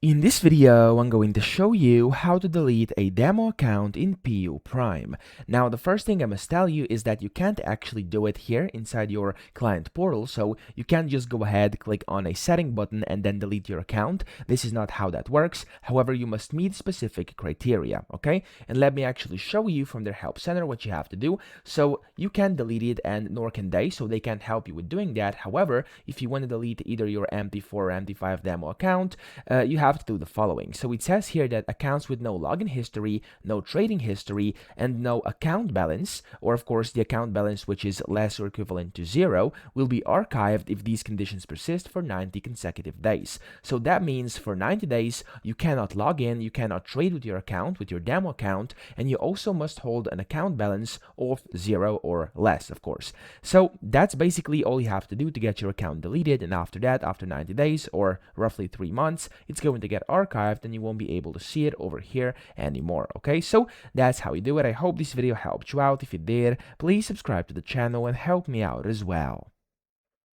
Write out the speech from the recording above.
In this video, I'm going to show you how to delete a demo account in PU Prime. Now, the first thing I must tell you is that you can't actually do it here inside your client portal, so you can't just go ahead, click on a setting button and then delete your account. This is not how that works. However, you must meet specific criteria, okay? And let me actually show you from their help center what you have to do. So you can delete it and nor can they, so they can't help you with doing that. However, if you want to delete either your MT4 or MT5 demo account, you have to do the following. So it says here that accounts with no login history, no trading history, and no account balance, or of course the account balance which is less or equivalent to 0, will be archived if these conditions persist for 90 consecutive days. So that means for 90 days you cannot log in, you cannot trade with your account, with your demo account, and you also must hold an account balance of 0 or less, of course. So that's basically all you have to do to get your account deleted, and after that, after 90 days or roughly 3 months, it's going to get archived and you won't be able to see it over here anymore. Okay, so that's how you do it. I hope this video helped you out. If it did, please subscribe to the channel and help me out as well.